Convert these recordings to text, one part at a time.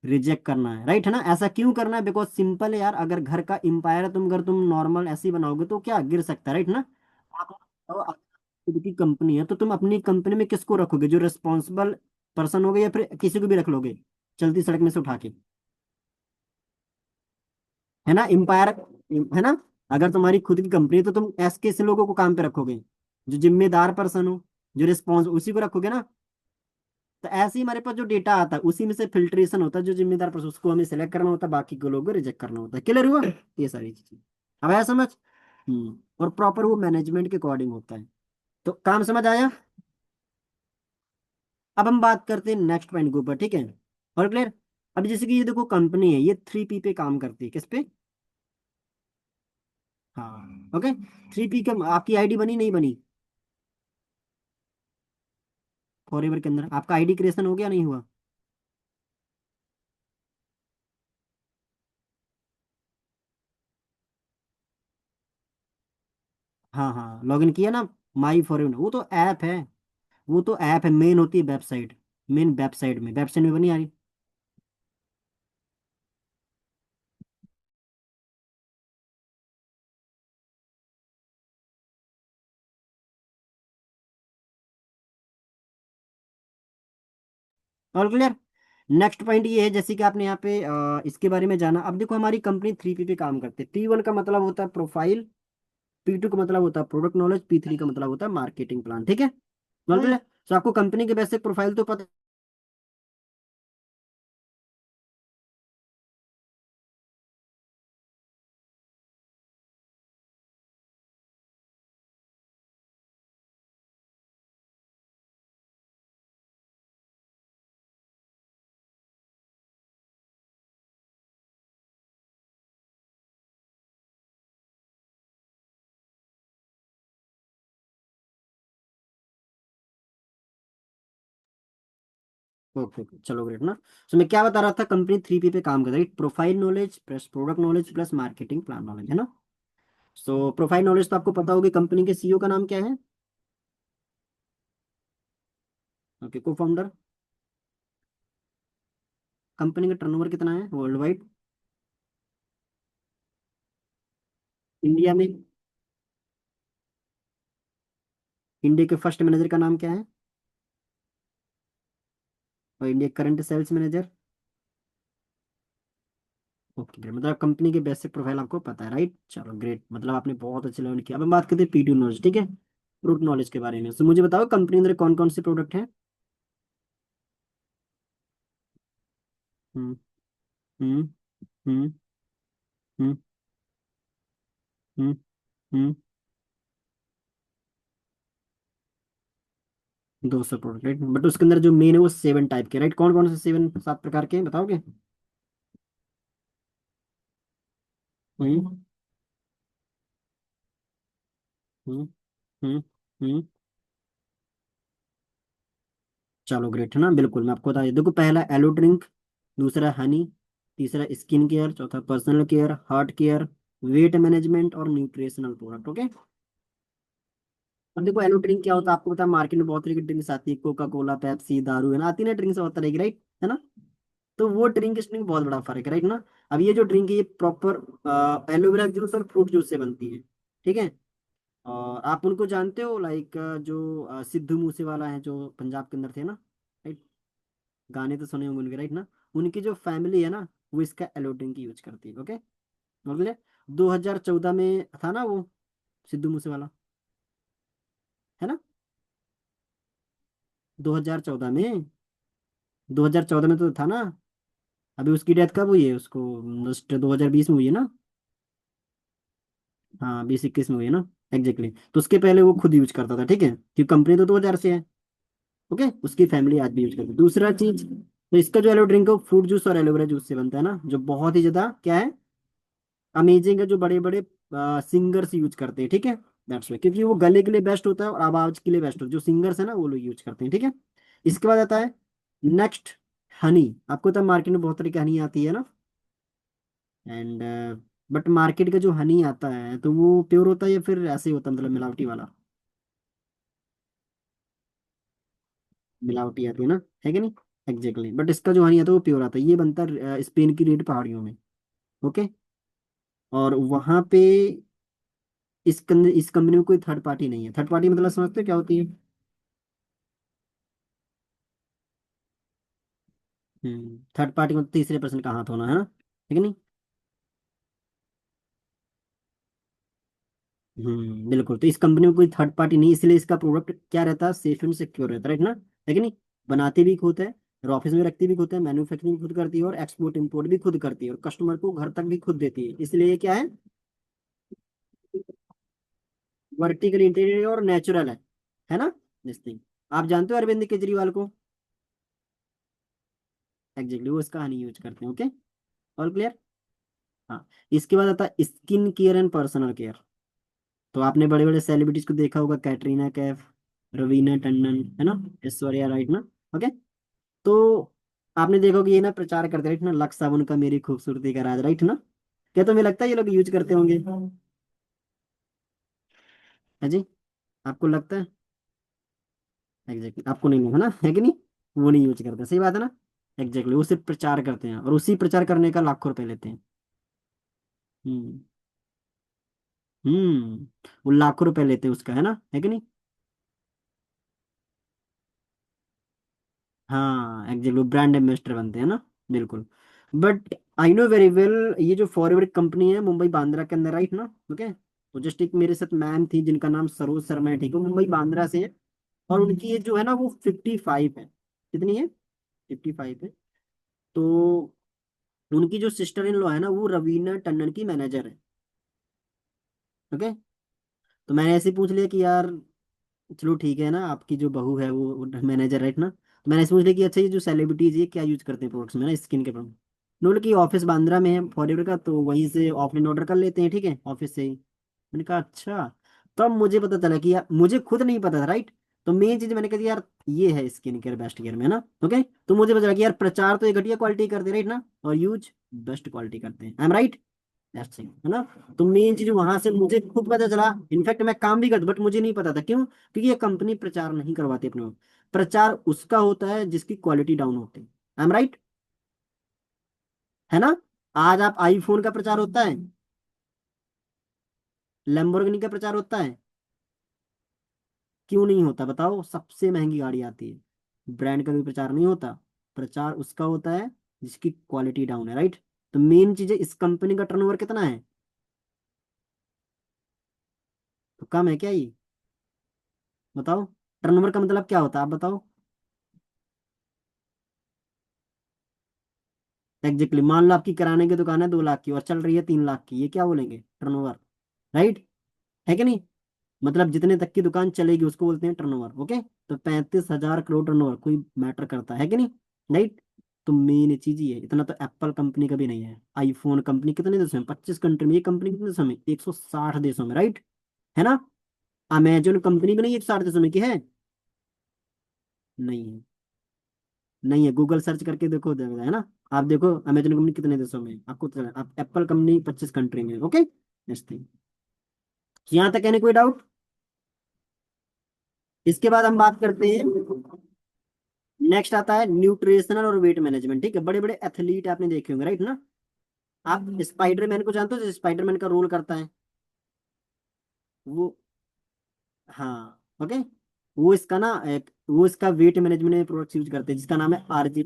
Reject करना है, right है ना। ऐसा क्यों करना है? बिकॉज सिंपल है यार, अगर घर का एम्पायर है, तुम अगर तुम नॉर्मल ऐसे ही बनाओगे तो क्या गिर सकता है, राइट ना। आप तो खुद की कंपनी है तो तुम अपनी कंपनी में किसको रखोगे? जो रिस्पॉन्सिबल पर्सन होगे, या फिर किसी को भी रख लोगे चलती सड़क में से उठा के, है ना। एम्पायर है ना। अगर तुम्हारी खुद की कंपनी है तो तुम ऐसे कैसे लोगों को काम पे रखोगे? जो जिम्मेदार पर्सन हो, जो रिस्पॉन्स, उसी को रखोगे ना। तो ऐसे ही हमारे पास जो डेटा आता है उसी में से फिल्ट्रेशन होता है, जो जिम्मेदार पर्सन उसको हमें सेलेक्ट करना होता है, बाकी के लोगों को रिजेक्ट करना होता है। क्लियर हुआ ये सारी चीजें? अब आया समझ? और प्रॉपर वो मैनेजमेंट के अकॉर्डिंग होता है। तो काम समझ आया? अब हम बात करते हैं नेक्स्ट पॉइंट के ऊपर, ठीक है। और क्लियर? अब जैसे कि ये देखो कंपनी है, ये 3P पे काम करती है। किस पे? हाँ, ओके। 3P का आपकी आईडी बनी नहीं बनी? फॉरएवर के अंदर आपका आईडी क्रिएशन हो गया नहीं हुआ? हाँ हाँ, लॉगिन किया ना। माई फॉरएवर वो तो ऐप है। वो तो ऐप है, मेन होती है वेबसाइट। मेन वेबसाइट में बनी आ रही। All clear? नेक्स्ट पॉइंट ये है, जैसे कि आपने यहाँ पे इसके बारे में जाना। अब देखो हमारी कंपनी 3P पे काम करती है। P1 का मतलब होता है प्रोफाइल, P2 का मतलब होता है प्रोडक्ट नॉलेज, P3 का मतलब होता है मार्केटिंग प्लान, ठीक है। All clear? तो आपको कंपनी के बेसिक प्रोफाइल तो पता। ओके ओके, चलो ग्रेट ना। तो मैं क्या बता रहा था, कंपनी 3P पे काम कर रही है, profile knowledge plus product knowledge plus marketing plan knowledge, है ना। सो प्रोफाइल नॉलेज तो आपको पता होगी, कंपनी के सीईओ का नाम क्या है? ओके, को फाउंडर। कंपनी का टर्नओवर कितना है वर्ल्ड वाइड? इंडिया में? इंडिया के फर्स्ट मैनेजर का नाम क्या है? और India current sales manager? Okay great, मतलब कंपनी के बेसिक प्रोफाइल आपको पता है, राइट। चलो ग्रेट, मतलब आपने बहुत अच्छे लेवल किया। अब हम बात करते हैं P2 नॉलेज, ठीक है, प्रोडक्ट नॉलेज के बारे में। तो मुझे बताओ कंपनी अंदर कौन कौन से प्रोडक्ट हैं? हम्म हम्म हम्म हम्म हम्म हम्म 200 प्रोडक्ट, राइट। बट उसके अंदर जो मेन है वो 7 टाइप के, राइट। कौन कौन से 7 प्रकार के हैं बताओगे? हम्म हम्म हम्म हम्म चलो ग्रेट, है ना। बिल्कुल मैं आपको बता दूं, देखो पहला एलो ड्रिंक, दूसरा हनी, तीसरा स्किन केयर, चौथा personal care, heart care, weight management और न्यूट्रिशनल प्रोडक्ट, ओके। अब देखो एलो ड्रिंक क्या होता है, आपको पता है मार्केट में बहुत तरह की ड्रिंक्स आती है, कोका कोला, पेप्सी, दारू, है ना, आती है ना ड्रिंक्स बहुत तरह की, राइट, है ना। तो वो ड्रिंक इसमें बहुत बड़ा फर्क है, राइट ना। अब ये जो ड्रिंक है ये प्रॉपर एलोवेरा जूस और फ्रूट जूस से बनती है, ठीक है। और आप उनको जानते हो, लाइक जो सिद्धू मूसेवाला है जो पंजाब के अंदर थे ना, राइट। गाने तो सुने होंगे उनके, राइट ना। उनकी जो फैमिली है ना, वो इसका एलो ड्रिंक यूज करती है, ओके। बोले 2014 में था ना वो, सिद्धू मूसेवाला, है ना। 2014 में, 2014 में तो था ना। अभी उसकी डेथ कब हुई है? उसको जस्ट 2020 में हुई है ना। हाँ 2021 में हुई है ना। एग्जैक्टली, तो उसके पहले वो खुद यूज करता था, ठीक है, क्योंकि कंपनी तो 2000 से है। ओके, उसकी फैमिली आज भी यूज करती है। दूसरा चीज, तो इसका जो एलो ड्रिंक है वो फ्रूट जूस और एलोवेरा जूस से बनता है ना, जो बहुत ही ज्यादा क्या है, अमेजिंग है, जो बड़े बड़े सिंगर्स यूज करते हैं, ठीक है। दैट्स वाई, क्योंकि वो गले के लिए बेस्ट होता है और आवाज के लिए बेस्ट होता है, जो सिंगर्स है ना वो लोग यूज करते हैं, ठीक है। इसके बाद आता है नेक्स्ट, हनी। आपको तो मार्केट में बहुत तरह की हनी आती है ना। एंड बट मार्केट का जो हनी आता है तो वो प्योर होता है या फिर ऐसे ही होता है, मतलब मिलावटी वाला? मिलावटी आती है ना, है कि नहीं। एग्जैक्टली, बट इसका जो हनी आता है वो प्योर आता है, ये बनता है स्पेन की रेड पहाड़ियों में। ओके। और वहां पे इस कंपनी में कोई थर्ड पार्टी नहीं है। थर्ड पार्टी मतलब समझते हो क्या होती है? थर्ड पार्टी मतलब तीसरे पर्सन का हाथ होना, है ना, ठीक है नहीं? बिल्कुल, तो इस कंपनी में कोई थर्ड पार्टी नहीं, इसलिए इसका प्रोडक्ट क्या रहता है, सेफ एंड सिक्योर रहता है, राइट ना, है कि नहीं? बनाते भी खुद है, और ऑफिस में रखती भी खुद है, मैन्युफैक्चरिंग खुद करती है, और एक्सपोर्ट इंपोर्ट भी खुद करती है, और कस्टमर को घर तक भी खुद देती है, इसलिए ये क्या है, वर्टिकल इंटीग्रेटेड और नेचुरल है ना, दिस थिंग। आप जानते हो अरविंद केजरीवाल को? एग्जैक्टली, वो इसका हनी यूज करते हैं। Okay, all clear. हाँ, इसके बाद आता है skin care and personal care. तो आपने बड़े बड़े सेलिब्रिटीज को देखा होगा, कैटरीना कैफ, रवीना टंडन, है ना, ऐश्वर्या राइट ना। ओके। तो आपने देखा कि ये ना प्रचार करते राइट ना, लक्स साबुन का मेरी खूबसूरती का राज, राइट ना। क्या तुम्हें लगता है ये लोग यूज करते होंगे? है जी? आपको लगता है? एग्जैक्टली, आपको नहीं है ना, है कि नहीं? वो नहीं यूज करते, सही बात है ना। एग्जैक्टली, वो सिर्फ प्रचार करते हैं, और उसी प्रचार करने का लाखों रुपए लेते हैं। हम्म। वो लाखों रुपए लेते हैं उसका, है ना, है कि नहीं? हाँ एग्जैक्टली, ब्रांड एम्बेसडर बनते हैं ना, बिल्कुल। But I know very well, ये जो फॉरवर्ड कंपनी है मुंबई बांद्रा के अंदर, राइट ना। ओके, तो जस्ट एक मेरे साथ मैम थी जिनका नाम सरोज शर्मा है, ठीक है, वो मुंबई बांद्रा से है। और उनकी एज जो है ना वो 55 है। कितनी है? 55 है। तो उनकी जो सिस्टर इन लॉ है ना, वो रवीना टंडन की मैनेजर है। ओके। तो मैंने ऐसे ही पूछ लिया कि यार, चलो ठीक है ना, आपकी जो बहू है वो मैनेजर, राइट ना, तो मैंने सोच लिया कि अच्छा, ये जो सेलिब्रिटीज ये क्या यूज करते हैं प्रोडक्ट्स में ना, स्किन के प्रोडक्ट। उन्होंने कि ऑफिस बांद्रा में है फॉरएवर का, तो वहीं से ऑफलाइन ऑर्डर कर लेते हैं, ठीक है, ऑफिस से ही। मैंने कहा अच्छा। तब मुझे पता चला कि यार, मुझे खुद नहीं पता था, राइट। तो मेन चीज मैंने कहा कि यार, ये है स्किन केयर बेस्ट केयर में ना। ओके। तो मुझे पता चला कि यार, प्रचार तो ये घटिया क्वालिटी करते राइट ना, और यूज बेस्ट क्वालिटी करते हैं। I am right? That's it, है ना। तो मेन चीज वहां से मुझे खुद पता चला। इनफैक्ट मैं काम भी करता, बट मुझे नहीं पता था, क्यों? क्योंकि ये कंपनी प्रचार नहीं करवाती अपने को। प्रचार उसका होता है जिसकी क्वालिटी डाउन होती है। I am right? है ना। आज आप आईफोन का प्रचार होता है, लैम्बोर्गिनी का प्रचार होता है, क्यों नहीं होता बताओ? सबसे महंगी गाड़ी आती है, ब्रांड का भी प्रचार नहीं होता। प्रचार उसका होता है जिसकी क्वालिटी डाउन है, राइट। तो मेन चीज है, इस कंपनी का टर्नओवर कितना है? तो कम है क्या ये? बताओ। टर्नओवर का मतलब क्या होता है, आप बताओ। एग्जैक्टली, मान लो आपकी किराने की दुकान है 2 लाख की और चल रही है 3 लाख की, ये क्या बोलेंगे, टर्नओवर, राइट, है कि नहीं? मतलब जितने तक की दुकान चलेगी उसको बोलते हैं टर्नओवर। ओके। तो 35,000 करोड़ टर्नओवर कोई मैटर करता है कि नहीं, राइट। तो मेन चीज ही है, इतना तो एप्पल कंपनी का भी नहीं है। आईफोन कंपनी कितने देशों में, 25 कंट्री में, ये कंपनी कितने देशों में, 160 देशों में, राइट, है ना। अमेजोन कंपनी भी नहीं 160 देशों में की है। नहीं है, नहीं है, गूगल सर्च करके देखो, देखो, है ना। आप देखो अमेजन कंपनी कितने देशों में है, आपको तो आप एप्पल कंपनी 25 कंट्री में। ओके, नेक्स्ट थिंग, यहाँ तक है कोई डाउट? इसके बाद हम बात करते हैं, नेक्स्ट आता है न्यूट्रिशनल और वेट मैनेजमेंट, ठीक है। बड़े बड़े एथलीट आपने देखे होंगे, राइट ना। आप स्पाइडरमैन को जानते हो, जो स्पाइडरमैन का रोल करता है वो, हाँ ओके, वो इसका ना एक, वो इसका वेट मैनेजमेंट में प्रोडक्ट यूज करते हैं जिसका नाम है RG+।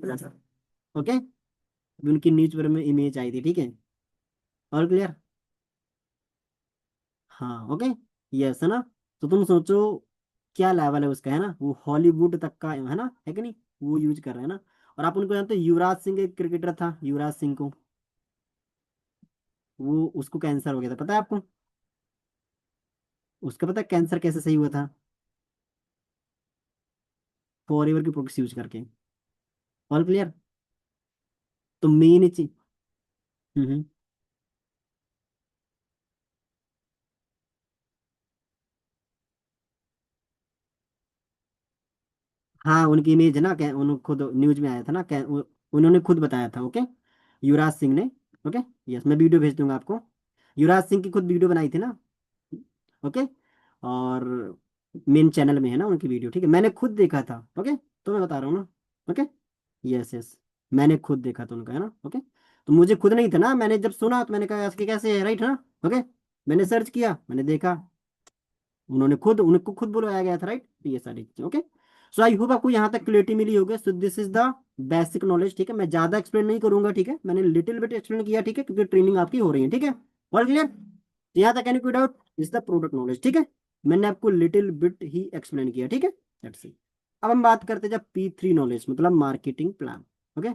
ओके, अभी उनकी न्यूज पेपर में इमेज आई थी, ठीक है, और क्लियर। हाँ ओके, यस, है ना। तो तुम सोचो क्या लेवल है उसका, है ना, वो हॉलीवुड तक का है ना, है कि नहीं, वो यूज कर रहे हैं ना। और आप उनको जानते हो, युवराज सिंह एक क्रिकेटर था, युवराज सिंह को, वो उसको कैंसर हो गया था, पता है आपको? उसका पता है कैंसर कैसे सही हुआ था? फॉरएवर की प्रोडक्ट्स यूज करके। All clear. तो मेन चीज, हम्म, हाँ उनकी इमेज है ना, उन्होंने खुद न्यूज में आया था ना, उन्होंने खुद बताया था। ओके, युवराज सिंह ने। ओके, यस, मैं वीडियो भेज दूंगा आपको। युवराज सिंह की खुद वीडियो बनाई थी ना। ओके। और मेन चैनल में है ना उनकी वीडियो, ठीक है, मैंने खुद देखा था। ओके, तो मैं बता रहा हूँ ना। ओके। यस यस, मैंने खुद देखा था उनका, है ना। ओके, तो मुझे खुद नहीं था ना, मैंने जब सुना तो मैंने कहा इसके कैसे है, राइट है ना। ओके, मैंने सर्च किया, मैंने देखा, उन्होंने खुद, उनको खुद बुलाया गया था, राइट। तो ये सारी चीजें, ओके। सो आई होप आपको यहाँ तक क्लियरिटी मिली होगी। So this is the basic knowledge, ठीक है। मैं ज्यादा एक्सप्लेन नहीं करूंगा, ठीक है, मैंने लिटिल बिट एक्सप्लेन किया, ठीक है, क्योंकि ट्रेनिंग आपकी हो रही है, ठीक है। ऑल क्लियर, यहाँ तक एनी कोई doubt. Is the product knowledge, ठीक है। मैंने आपको लिटिल बिट ही एक्सप्लेन किया, ठीक है, दैट्स इट। अब हम बात करते हैं जब P3 नॉलेज, मतलब मार्केटिंग प्लान। ओके,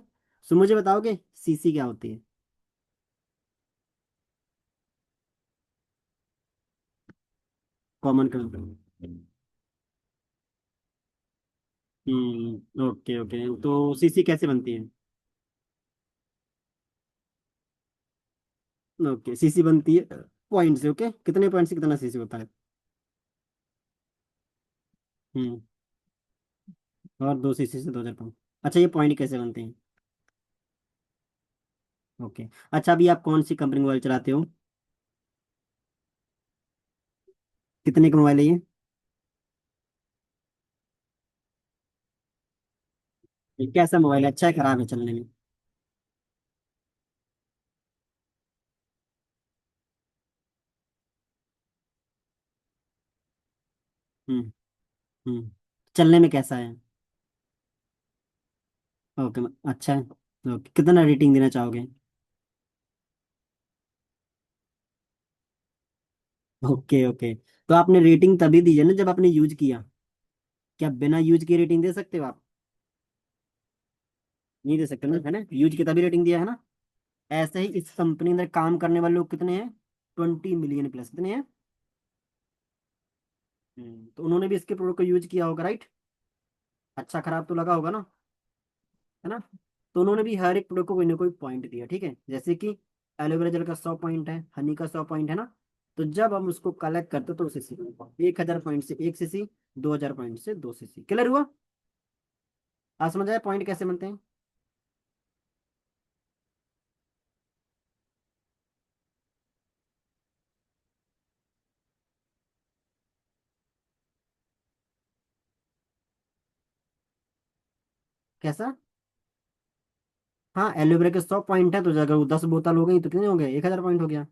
सो मुझे बताओगे CC क्या होती है? Common concept. ओके ओके, तो CC कैसे बनती है? ओके, CC बनती है पॉइंट से। ओके, कितने पॉइंट से कितना CC होता है? हम्म, और 2 CC से 2000 पॉइंट। अच्छा, ये पॉइंट कैसे बनते हैं? ओके, अच्छा, अभी आप कौन सी कंपनी मोबाइल चलाते हो? कितने का मोबाइल है ये? ये कैसा मोबाइल है, अच्छा है खराब है चलने में? हम्म हम्म, चलने में कैसा है? ओके, अच्छा है। ओके, कितना रेटिंग देना चाहोगे? ओके ओके, तो आपने रेटिंग तभी दी है ना जब आपने यूज किया। क्या बिना यूज की रेटिंग दे सकते हो आप? नहीं दे सकते ना, है ना, यूज की तभी रेटिंग दिया है ना। ऐसे ही इस कंपनी में काम करने वाले लोग कितने हैं? 20 मिलियन प्लस, कितने हैं? तो उन्होंने भी इसके प्रोडक्ट को यूज किया होगा, राइट। अच्छा खराब तो लगा होगा ना, है ना। तो उन्होंने भी हर एक प्रोडक्ट को कोई ना कोई पॉइंट दिया, ठीक है। जैसे कि एलोवेरा जेल का 100 पॉइंट है, हनी का 100 पॉइंट है ना। तो जब हम उसको कलेक्ट करते तो CC, 1000 पॉइंट से 1 CC, 2000 पॉइंट से 2 CC, क्लियर हुआ? आज समझ आया पॉइंट कैसे बनते हैं? कैसा? हाँ, एलोवेरा के 100 पॉइंट है, तो अगर वो 10 बोतल हो गई तो कितने हो गए, 1000 पॉइंट हो गया।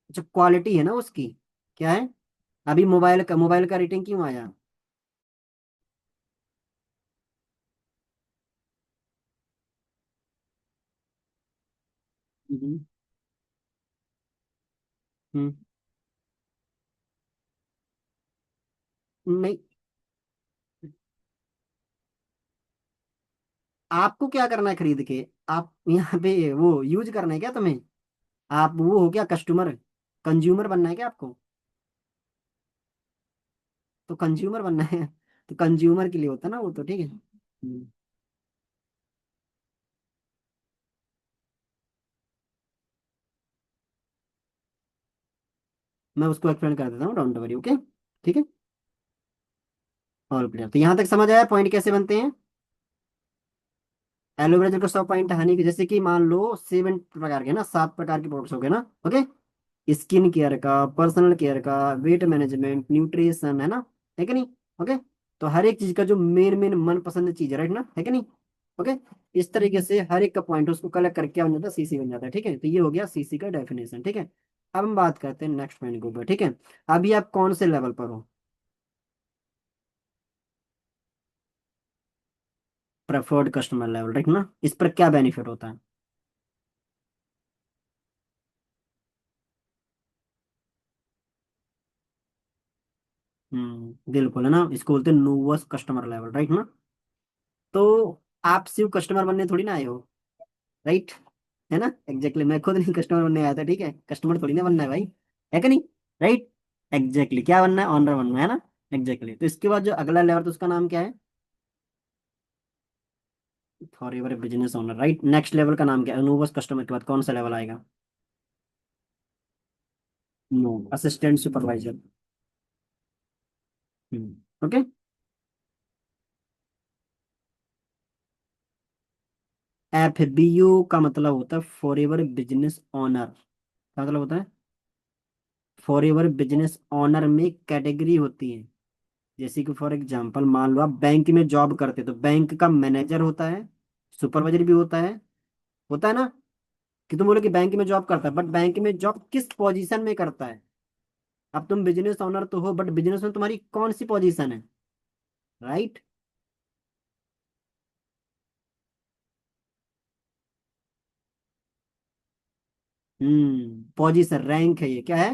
अच्छा, क्वालिटी है ना उसकी, क्या है? अभी मोबाइल का रेटिंग क्यों आया? हम्म हम्म, नहीं, आपको क्या करना है खरीद के? आप यहाँ पे वो यूज करना है क्या तुम्हें? आप वो हो क्या, कस्टमर, कंज्यूमर बनना है क्या आपको? तो कंज्यूमर बनना है तो कंज्यूमर के लिए होता है ना वो, तो ठीक है। मैं उसको एक्सप्लेन कर देता हूँ, डोंट वरी, ओके। ठीक है, ऑल क्लियर। तो यहाँ तक समझ आया पॉइंट कैसे बनते हैं? एलोवेरा जेल का 100 पॉइंट, हनी के जैसे कि मान लो 7 प्रकार के ना, 7 प्रकार के प्रोडक्ट्स हो गए ना। ओके, स्किन केयर का, पर्सनल केयर का, वेट मैनेजमेंट, न्यूट्रिशन, है ना, है कि नहीं। ओके, तो हर एक चीज का जो मेन मेन मन पसंद चीज है, राइट ना, है कि नहीं। ओके, इस तरीके से हर एक का पॉइंट उसको कलेक्ट करके क्या बन जाता है, CC बन जाता है, ठीक है। तो ये हो गया CC का डेफिनेशन, ठीक है। अब हम बात करते हैं नेक्स्ट पॉइंट के ऊपर, ठीक है। अभी आप कौन से लेवल पर हो? प्रेफर्ड कस्टमर लेवल, राइट ना। इस पर क्या बेनिफिट होता है? बिल्कुल, है ना, इसको बोलते हैं नोवस कस्टमर लेवल, राइट ना। तो आप सिर्फ कस्टमर बनने थोड़ी ना आए हो, राइट, है ना। एग्जैक्टली, मैं खुद नहीं कस्टमर बनने आया था, ठीक है, कस्टमर थोड़ी ना बनना है भाई, है कि नहीं, राइट। एग्जैक्टली, क्या बनना है, ऑनर बनना है ना। एग्जैक्टली, तो इसके बाद जो अगला लेवल, तो उसका नाम क्या है? For your business owner, right. Next level का नाम क्या है, अनुभव कस्टमर के बाद कौन सा लेवल आएगा? No, assistant supervisor. Hmm, okay. FBO का मतलब होता है फॉर एवर बिजनेस ऑनर। क्या मतलब होता है? फॉर एवर बिजनेस ऑनर में कैटेगरी होती है। जैसे कि फॉर एग्जांपल मान लो आप बैंक में जॉब करते हो, तो बैंक का मैनेजर होता है, सुपरवाइजर भी होता है ना। कि तुम बोलो कि बैंक में जॉब करता है, बट बैंक में जॉब किस पोजीशन में करता है? अब तुम बिजनेस ऑनर तो हो, बट बिजनेस में तुम्हारी कौन सी पोजीशन है? राइट। पोजीशन, रैंक है, ये क्या है?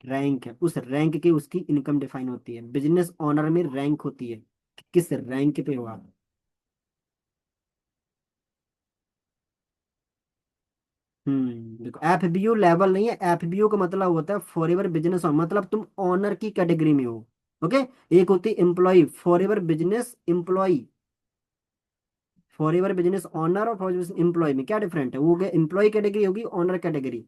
रैंक है। उस रैंक की उसकी इनकम डिफाइन होती है। बिजनेस ऑनर में रैंक होती है कि किस रैंक पे हो आप। देखो, FBO लेवल नहीं है। FBO का मतलब होता है फॉर एवर बिजनेस, मतलब तुम ऑनर की कैटेगरी में हो। ओके। एक होती है employ, for ever business employ. For ever business owner और फॉर एम्प्लॉय में क्या डिफरेंट है? वो हो गया एम्प्लॉय कैटेगरी, होगी ऑनर कैटेगरी।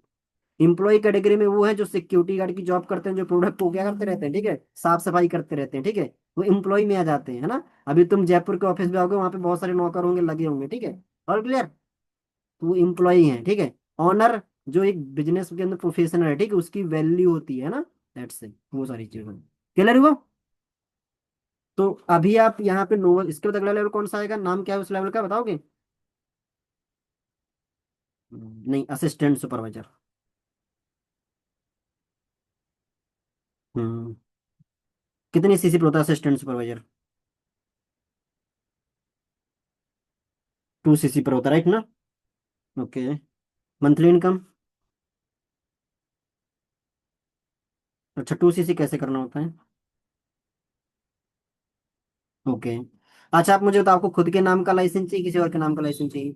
एम्प्लॉय कैटेगरी में वो है जो सिक्योरिटी गार्ड की जॉब करते हैं, जो प्रोडक्ट को क्या करते रहते हैं, ठीक है, साफ सफाई करते रहते हैं, ठीक है। वो एम्प्लॉय में आ जाते हैं, है ना। अभी तुम जयपुर के ऑफिस में आओगे, वहां पे बहुत सारे नौकर होंगे, लगे होंगे, ठीक है। और क्लियर। तो वो एम्प्लॉय है, ठीक है। ऑनर जो एक बिजनेस के अंदर प्रोफेशनल है, ठीक है, उसकी वैल्यू होती है ना। दैट्स इट, वो सारी चीजें। क्लियर हुआ? तो अभी आप यहाँ पे नोवल, इसके बाद अगला लेवल कौन सा आएगा, नाम क्या है उस लेवल का बताओगे? नहीं, असिस्टेंट सुपरवाइजर। हम्म। कितनी सीसी पे होता है असिस्टेंट सुपरवाइजर? 2 सीसी पर होता है, राइट ना। ओके। Monthly income? अच्छा, 2 सीसी कैसे करना होता है? ओके। अच्छा, आप मुझे बताओ, आपको खुद के नाम का लाइसेंस चाहिए, किसी और के नाम का लाइसेंस चाहिए?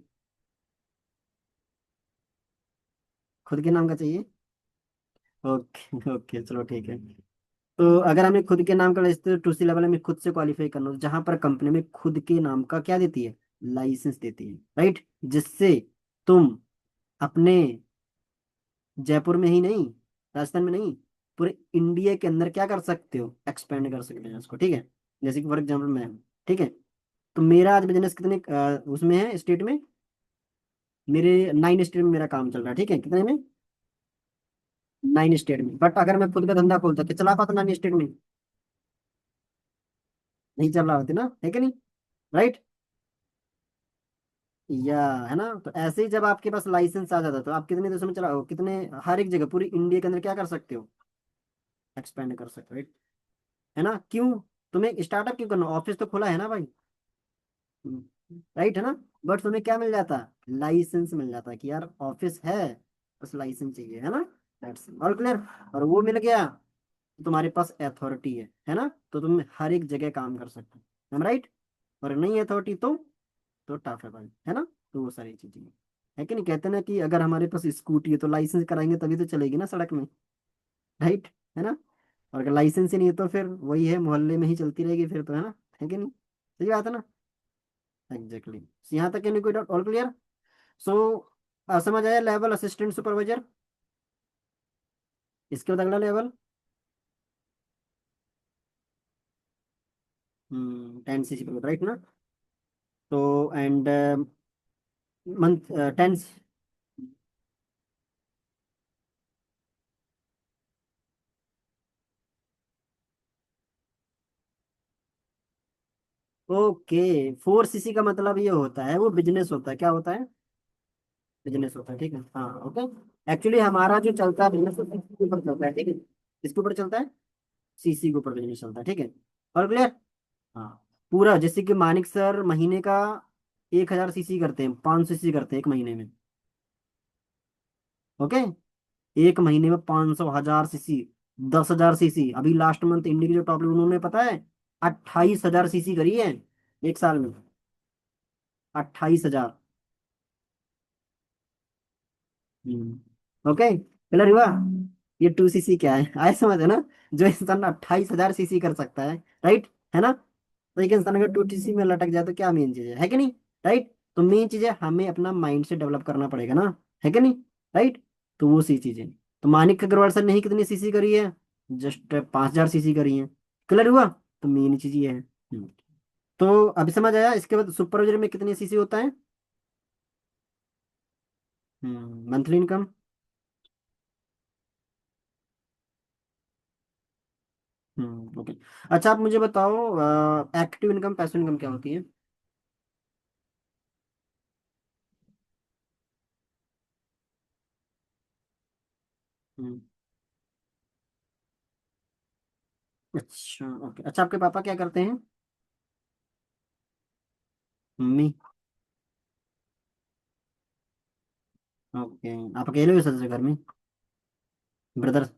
खुद के नाम का चाहिए। ओके ओके, चलो ठीक है। तो अगर हमें खुद के नाम का लाइसेंस, 2 सी लेवल में खुद से क्वालिफाई करना हो, जहां पर कंपनी में खुद के नाम का क्या देती है, लाइसेंस देती है, राइट। जिससे तुम अपने जयपुर में ही नहीं, राजस्थान में नहीं, पूरे इंडिया के अंदर क्या कर सकते हो, एक्सपेंड कर सकते हैं उसको, ठीक है। जैसे कि फॉर एग्जाम्पल मैं हूँ, ठीक है। तो मेरा आज बिजनेस कितने उसमें है, स्टेट में? मेरे 9 स्टेट में मेरा काम चल रहा है, ठीक है। कितने में? 9 स्टेट में। बट अगर मैं खुद का धंधा खोलता तो चला पाता 9 स्टेट में? नहीं चल रहा होती ना, है कि नहीं? राइट। या, है ना। तो ऐसे ही जब आपके पास लाइसेंस आ जाता है, तो आप कितने देशों में चला, कितने, हर एक जगह पूरी इंडिया के अंदर क्या कर सकते हो, एक्सपेंड कर सकते हो, राइट। है ना। क्यों? तुम्हें स्टार्टअप क्यों करना, ऑफिस तो खुला है ना भाई। राइट, है ना। बट तुम्हें क्या मिल जाता, लाइसेंस मिल जाता कि यार ऑफिस है, बस लाइसेंस चाहिए, है ना। That's all clear. और वो मिल गया तो तुम्हारे पास अथॉरिटी है ना, तो तुम हर एक जगह काम कर सकते हो, राइट। और नहीं अथॉरिटी तो टफ है भाई, है ना। तो वो सारी चीजें है कि नहीं। कहते हैं ना कि अगर हमारे पास स्कूटी है तो लाइसेंस कराएंगे तभी तो चलेगी ना सड़क में, राइट, है ना। और अगर लाइसेंस ही नहीं है तो फिर वही है, मोहल्ले में ही चलती रहेगी फिर तो, है कि नहीं। सही बात है ना। एग्जैक्टली। यहाँ तक नहीं कोई डाउट, ऑल क्लियर। सो समझ आया लेवल असिस्टेंट सुपरवाइजर। इसके बाद अगला लेवल 10 सीसी पर, राइट ना। तो एंड मंथ 10। ओके। 4 सीसी का मतलब ये होता है, वो बिजनेस होता है, क्या होता है? बिजनेस होता है, ठीक है, हाँ, ओके। एक्चुअली हमारा जो चलता है बिजनेस, तो सीसी के ऊपर चलता है, ठीक है। इसके ऊपर चलता है, सीसी के ऊपर बिजनेस चलता है, ठीक है। और क्लियर। हाँ। पूरा जैसे कि मानिक सर महीने का 1000 सीसी करते हैं, 500 सीसी करते हैं एक महीने में। ओके। एक महीने में 500 1000 सीसी, 10,000 सीसी। अभी लास्ट मंथ इंडिया की जो टॉप लीग, उन्होंने पता है 28,000 सीसी करी है एक साल में। 28,000। ओके, क्लियर हुआ। ये 2 सीसी क्या है, आए समझ, है ना। जो इंसान 28,000 सीसी कर सकता है, राइट, है ना। तो एक इंसान अगर 2 सीसी में लटक जाए तो क्या मेन चीज है कि नहीं। राइट। तो मेन चीज है हमें अपना माइंड से डेवलप करना पड़ेगा ना, है कि नहीं। राइट। तो वो सी चीजें। तो मानिक अग्रवाल सर ने ही कितनी सीसी करी है, जस्ट 5,000 सीसी करी है। क्लियर हुआ। तो मेन चीज ये है। तो अभी समझ आया। इसके बाद सुपरवाइजर में कितनी सीसी होता है? Monthly income. ओके। अच्छा आप मुझे बताओ, एक्टिव इनकम पैसिव इनकम क्या होती है? हम्म। अच्छा ओके। अच्छा आपके पापा क्या करते हैं? मम्मी। ओके। आप अकेले हो सबसे घर में? ब्रदर?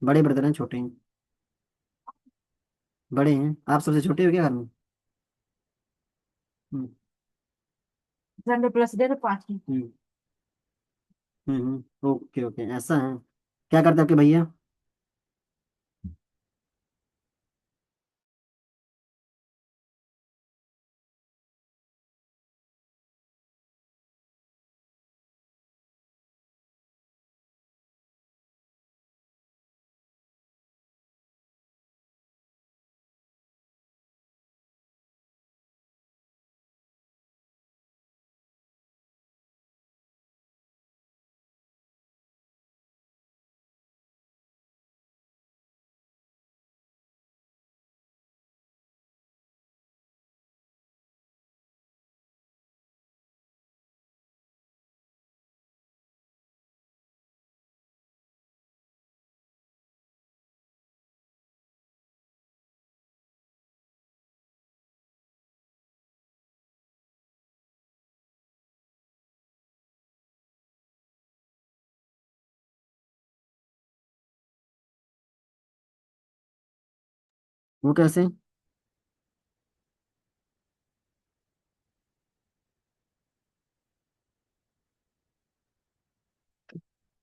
बड़े ब्रदर हैं छोटे हैं? बड़े हैं। आप सबसे छोटे हो क्या घर में? हम्म। झंडे प्लस दे तो पांच की। हम्म। ओके ओके, ऐसा है। क्या करते हैं आपके भैया? वो कैसे?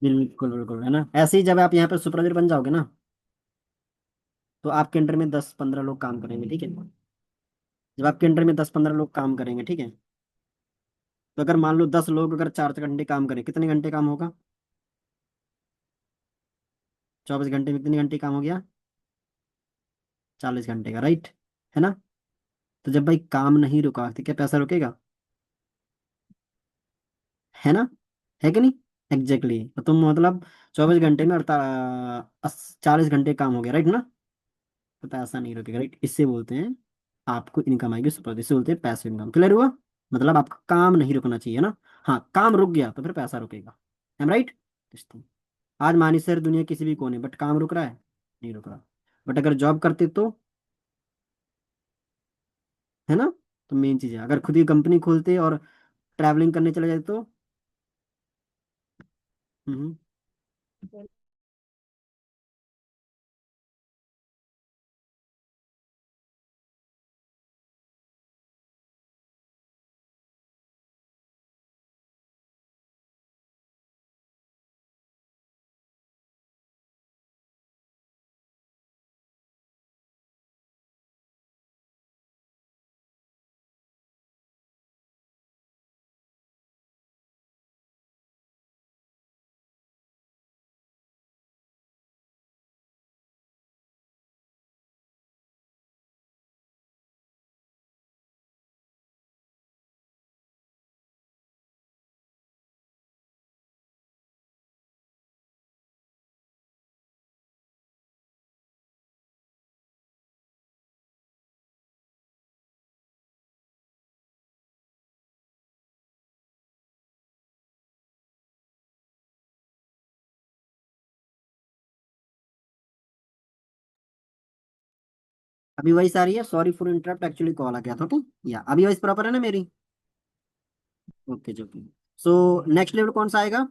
बिल्कुल बिल्कुल, है ना। ऐसे ही जब आप यहाँ पे सुपरवाइजर बन जाओगे ना, तो आपके अंडर में 10-15 लोग काम करेंगे, ठीक है। जब आपके अंडर में 10-15 लोग काम करेंगे, ठीक है, तो अगर मान लो 10 लोग अगर 4 घंटे काम करें, कितने घंटे काम होगा? 24 घंटे में कितने घंटे काम हो गया? 40 घंटे का, राइट। है ना। तो जब भाई काम नहीं रुका तो क्या पैसा रुकेगा? है ना। है कि नहीं? एग्जैक्टली तो तुम मतलब 24 घंटे में 40 घंटे काम हो गया, राइट ना। तो पैसा नहीं रुकेगा, राइट। इससे बोलते हैं आपको इनकम आएगी सुपर, इससे बोलते हैं पैसिव इनकम। क्लियर हुआ? मतलब आपका काम नहीं रुकना चाहिए ना। हाँ, काम रुक गया तो फिर पैसा रुकेगा। Am right? आज मानी सर दुनिया किसी भी कोने, बट काम रुक रहा है? नहीं रुक रहा। बट अगर जॉब करते तो, है ना। तो मेन चीज है, अगर खुद की कंपनी खोलते और ट्रैवलिंग करने चले जाते तो। हम्म। अभी वॉइस आ रही है? Sorry for interrupt, actually call आ गया था। ओके, या अभी वॉइस प्रॉपर है ना मेरी? ओके जो। सो नेक्स्ट लेवल कौन सा आएगा?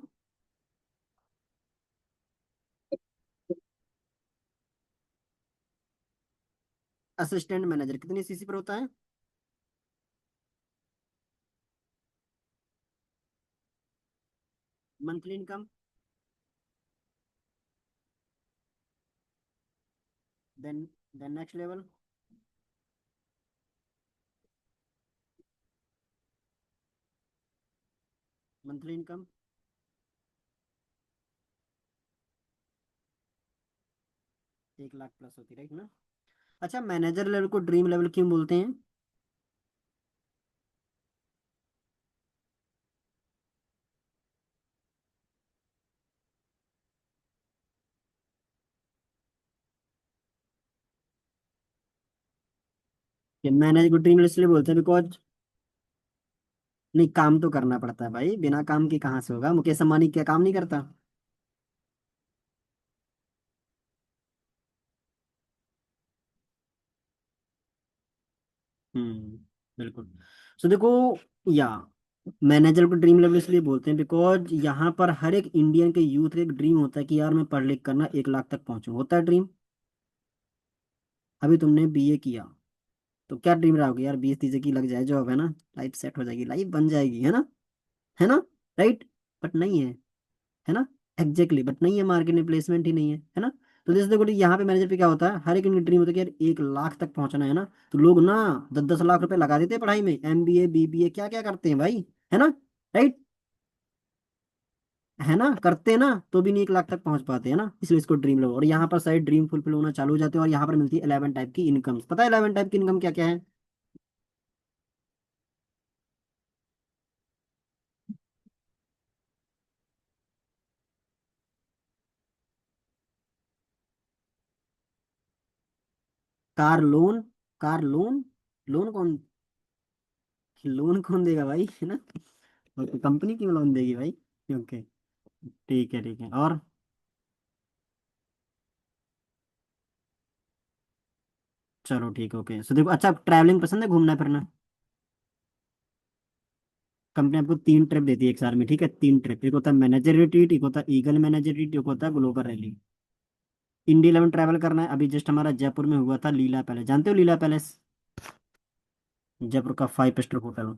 असिस्टेंट मैनेजर कितनी सीसी पर होता है? Monthly income. Then then next level. Monthly income. 1 lakh plus होती, राइट ना। अच्छा, मैनेजर लेवल को ड्रीम लेवल क्यों बोलते हैं? कि मैनेजर को ड्रीम लेवल इसलिए बोलते हैं बिकॉज, नहीं काम तो करना पड़ता है भाई, बिना काम के कहाँ से होगा? मुकेश अंबानी क्या काम नहीं करता? हम्म, बिल्कुल। सो देखो, या मैनेजर को ड्रीम लेवल इसलिए बोलते हैं बिकॉज यहाँ पर हर एक इंडियन के यूथ का एक ड्रीम होता है कि यार मैं पढ़ लिख कर ना 1 लाख तक पहुंचूं, होता है ड्रीम। अभी तुमने बीए किया, तो क्या ड्रीम रहा होगा? यार 20-30 की लग जाए जॉब, है ना, लाइफ सेट हो जाएगी, लाइफ बन जाएगी, है ना? है ना? राइट? बट नहीं है ना? एग्जैक्टली, बट नहीं है, मार्केट में प्लेसमेंट ही नहीं है ना? तो जैसे देखो यहाँ पे मैनेजर पे क्या होता है, हर एक इनकी ड्रीम होता है कि यार 1 लाख तक पहुंचना है ना। तो लोग ना 10-10 लाख रुपए लगा देते हैं पढ़ाई में, एमबीए बीबीए क्या क्या करते हैं भाई, है ना? राइट? है ना, करते हैं ना, तो भी नहीं 1 लाख तक पहुंच पाते हैं ना, इसलिए इसको ड्रीम लो। और यहाँ पर सारे ड्रीम फुलफिल होना चालू हो जाते हैं, और यहाँ पर मिलती है 11 टाइप की इनकम। पता है 11 टाइप की इनकम क्या क्या है? Car loan, car loan, loan कौन, लोन कौन देगा भाई, है ना? कंपनी क्यों लोन देगी भाई? ओके, ठीक है, और? चलो ठीक है, ओके। सो देखो, अच्छा ट्रैवलिंग पसंद है, घूमना फिरना? कंपनी आपको 3 ट्रिप देती है एक साल में, ठीक है, 3 ट्रिप। एक होता है मैनेजर रिट्रीट, एक होता है ईगल मैनेजर रिट्रीट, एक होता है ग्लोबल रैली। इंडी 11 ट्रैवल करना है, अभी जस्ट हमारा जयपुर में हुआ था लीला पैलेस, जानते हो लीला पैलेस? जयपुर का 5 स्टार होटल।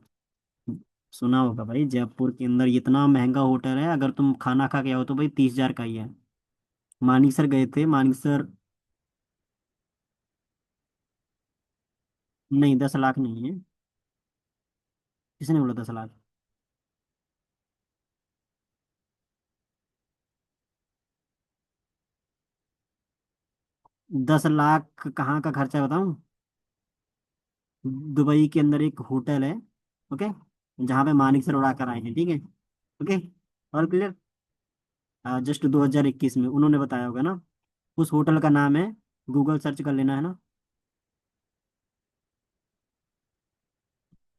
सुना होगा भाई, जयपुर के अंदर इतना महंगा होटल है, अगर तुम खाना खा के आओ तो भाई 30,000 का ही है। मानिकसर गए थे, मानिकसर। नहीं, 10 लाख नहीं है। किसने बोला 10 लाख? 10 लाख कहाँ का खर्चा बताऊं? दुबई के अंदर एक होटल है, ओके, जहाँ पे मानिक सर उड़ा कर आए हैं, ठीक है, ओके, और क्लियर। जस्ट 2021 में उन्होंने बताया होगा ना। उस होटल का नाम है, गूगल सर्च कर लेना, है ना?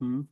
हम्म।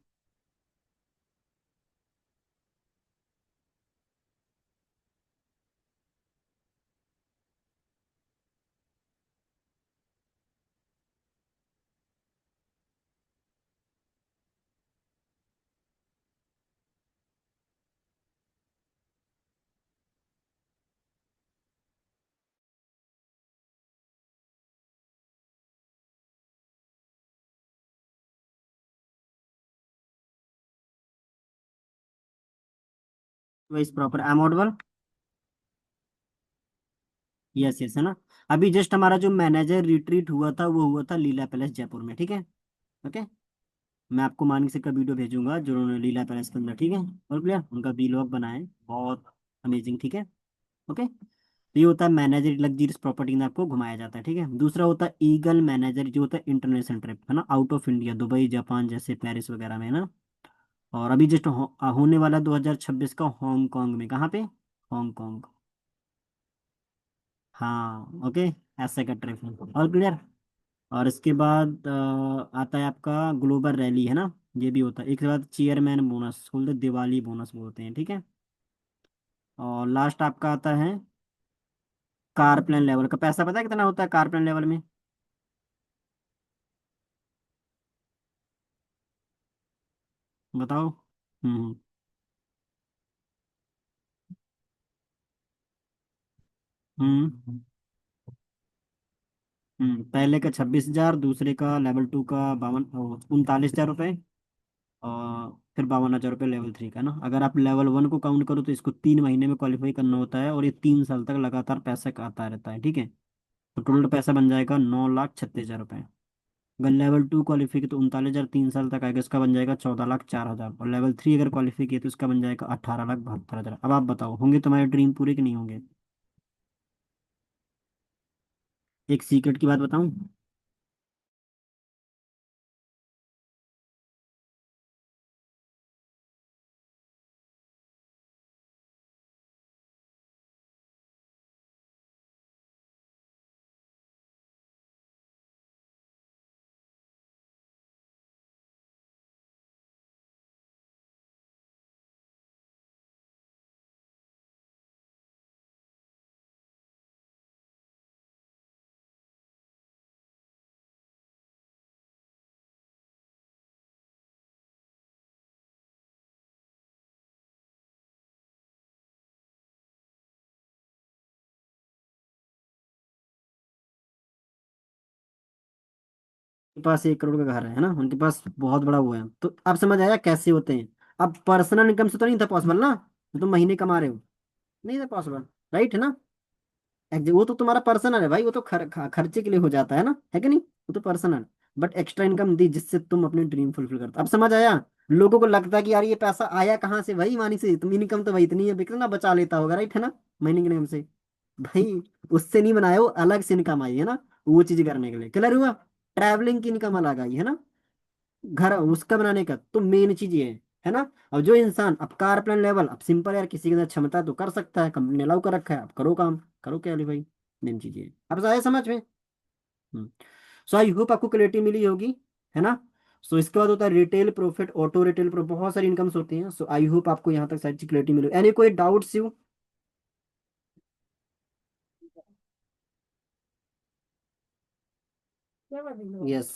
वाइस प्रॉपर अमोडेबल। यस यस, है ना? अभी जस्ट हमारा जो मैनेजर रिट्रीट हुआ था वो हुआ था लीला पैलेस जयपुर में, ठीक है, ओके। मैं आपको मानिक सर का वीडियो भेजूंगा जो उन्होंने लीला पैलेस के अंदर, ठीक है, और क्लियर, उनका वीलॉग बनाए, बहुत अमेजिंग, ठीक है, ओके। तो ये होता है मैनेजर, लग्जरियस प्रॉपर्टी में आपको घुमाया जाता है, ठीक है। दूसरा होता है ईगल मैनेजर, जो होता है इंटरनेशनल ट्रिप, है ना, out of India, Dubai Japan जैसे पेरिस वगैरह में, है ना। और अभी जस्ट होने वाला 2026 का हांगकांग में, कहाँ पे? हांगकांग। हाँ, ओके, ऐसे का ट्रिप है, और क्लियर। और इसके बाद आता है आपका ग्लोबल रैली, है ना, ये भी होता है। एक के बाद चेयरमैन बोनस बोलते हैं, दिवाली बोनस बोलते हैं, ठीक है। और लास्ट आपका आता है कार प्लान लेवल का। पैसा पता है कितना होता है कार प्लान लेवल में? बताओ। हम्म। हम्म। पहले का 26,000, दूसरे का लेवल 2 का 39,000 रुपये, और फिर 52,000 रुपये लेवल 3 का ना। अगर आप लेवल 1 को काउंट करो तो इसको 3 महीने में क्वालिफाई करना होता है, और ये 3 साल तक लगातार पैसा आता रहता है, ठीक है। तो टोटल पैसा बन जाएगा 9,36,000 रुपये। अगर लेवल 2 क्वालिफाई किया तो 39,000, 3 साल तक आएगा, इसका बन जाएगा 14,04,000। और लेवल 3 अगर क्वालिफाई किया तो इसका बन जाएगा 18,72,000। अब आप बताओ, होंगे तुम्हारे ड्रीम पूरे कि नहीं होंगे? एक सीक्रेट की बात बताऊं? पास 1 करोड़ का घर है ना, उनके पास बहुत बड़ा वो है, तो अब समझ आया कैसे होते हैं। अब पर्सनल इनकम से तो नहीं था पॉसिबल ना, तो तुम महीने कमा रहे हो, नहीं था पॉसिबल, राइट है ना। वो तो तुम्हारा पर्सनल है भाई, वो तो खर्चे के लिए हो जाता है ना, है कि नहीं, वो तो पर्सनल। बट एक्स्ट्रा इनकम दी जिससे तुम अपने ड्रीम फुलफिल करते, अब समझ आया। लोगों को लगता है कि यार ये पैसा आया कहाँ से, वही मानी से, तुम इनकम तो वही इतनी है, कितना बचा लेता होगा, राइट है ना, महीने के इनकम से। भाई उससे नहीं बनाया, वो अलग से इनकम आई है ना, वो चीज करने के लिए, क्लियर हुआ। ट्रैवलिंग की इनकम अलग आई है ना, घर उसका बनाने का, तो मेन चीज ये है ना। अब जो इंसान, अब कार प्लान लेवल, अब सिंपल यार, किसी के अंदर क्षमता है तो कर सकता है, कंपनी ने अलाउ कर रखा है, अब करो काम, करो क्या भाई, मेन चीज ये है। अब आया समझ में। सो आई होप आपको क्लैरिटी मिली होगी, है ना। सो इसके बाद होता है retail profit, auto retail profit, बहुत सारी इनकम्स होती हैं। सो आई होप आपको यहाँ तक सारी क्लैरिटी मिली, एनी कोई डाउट्स यू। क्या बात है? यस।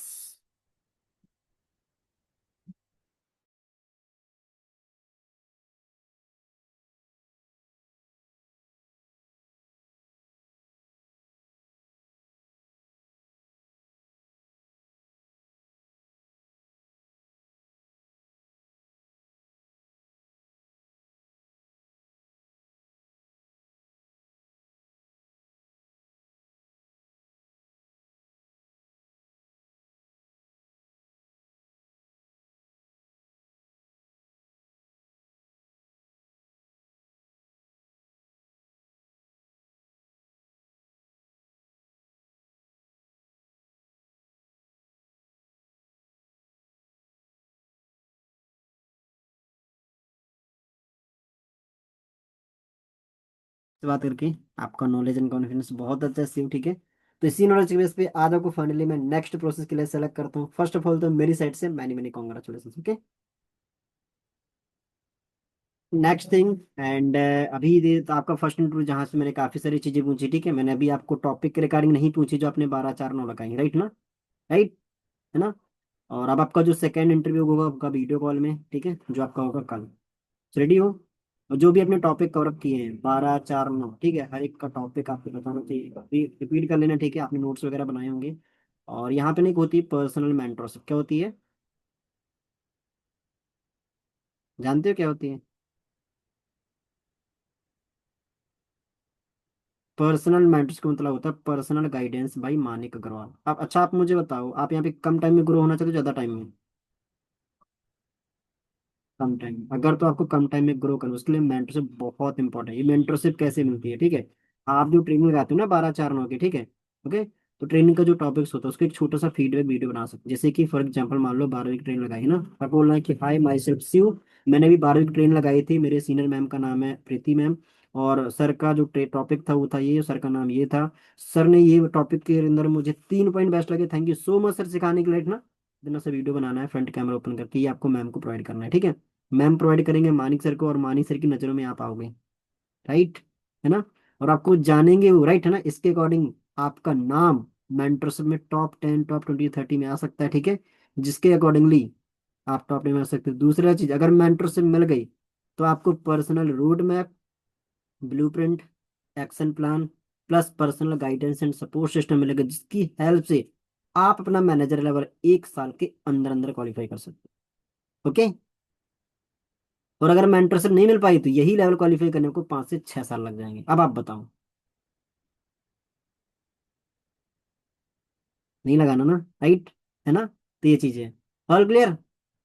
से बात करके आपका नॉलेज एंड कॉन्फिडेंस बहुत अच्छा है शिव, ठीक है। तो इसी नॉलेज के बेस पे आज आपको फाइनली मैं नेक्स्ट प्रोसेस के लिए सेलेक्ट करता हूँ। फर्स्ट ऑफ ऑल तो मेरी साइड से many many congratulation, okay. Next thing and अभी तो आपका फर्स्ट इंटरव्यू जहाँ से मैंने काफी सारी चीजें पूछी, ठीक है, मैंने अभी आपको टॉपिक के रिगार्डिंग नहीं पूछी जो आपने 12 4 9 लगाई, राइट ना, राइट है ना। और अब आपका जो सेकंड इंटरव्यू होगा आपका वीडियो कॉल में, ठीक है, जो आपका होगा कल, रेडी हो। और जो भी अपने टॉपिक कवर किए हैं 12 4 9, ठीक है, हर एक का टॉपिक आपको बताना चाहिए, रिपीट कर लेना, ठीक है, आपने नोट्स वगैरह बनाए होंगे। और यहाँ पे नहीं होती पर्सनल मेंटरशिप, क्या होती है, जानते हो क्या होती है। पर्सनल मेंटर्स का मतलब होता है personal guidance by Manik Agarwal. आप अच्छा, आप मुझे बताओ, आप यहाँ पे कम टाइम में ग्रो होना चाहते हो ज्यादा टाइम में। कम टाइम, अगर तो आपको कम टाइम में ग्रो करना, उसके लिए मेंटरशिप बहुत इंपॉर्टेंट है। ये मेंटरशिप कैसे मिलती है, ठीक है, आप जो ट्रेनिंग लगाते हो ना 12 4 9 की, ठीक है, ओके, तो ट्रेनिंग का जो टॉपिक्स होता है उसका एक छोटा सा फीडबैक वीडियो बना सकते हैं। जैसे कि फॉर एग्जांपल मान लो 12वीं की ट्रेनिंग लगाई है ना, आप बोलना है कि हाय माई सेल्फ शिव, मैंने भी 12वीं की ट्रेनिंग लगाई थी, मेरे सीनियर मैम का नाम है प्रीति मैम, और सर का जो टॉपिक था वो था ये, सर का नाम ये था, सर ने ये टॉपिक के अंदर मुझे 3 पॉइंट बेस्ट लगे, thank you so much sir सिखाने के लिए ना। इतना सा वीडियो बनाना है, फ्रंट कैमरा ओपन करके, ये आपको मैम को प्रोवाइड करना है, ठीक है। मैम प्रोवाइड करेंगे मानिक सर को, और मानिक सर की नज़रों में आप आओगे, राइट है ना, और आपको जानेंगे वो, राइट है ना, इसके अकॉर्डिंग आपका नाम मेंटरशिप में टॉप 10 टॉप 20 30 में आ सकता है, ठीक है, जिसके अकॉर्डिंगली आप टॉप 10 में आ सकते हो। दूसरा चीज, अगर मेंटरशिप मिल गई तो आपको personal road map, blueprint, action plan, plus personal guidance and support system मिलेगा, जिसकी हेल्प से आप अपना मैनेजर लेवल 1 साल के अंदर अंदर क्वालिफाई कर सकते हो, ओके। और अगर मेंटरशिप नहीं मिल पाई तो यही लेवल क्वालिफाई करने को 5 से 6 साल लग जाएंगे। अब आप बताओ, नहीं लगाना ना, राइट है ना, तो ये चीजें है, ऑल क्लियर।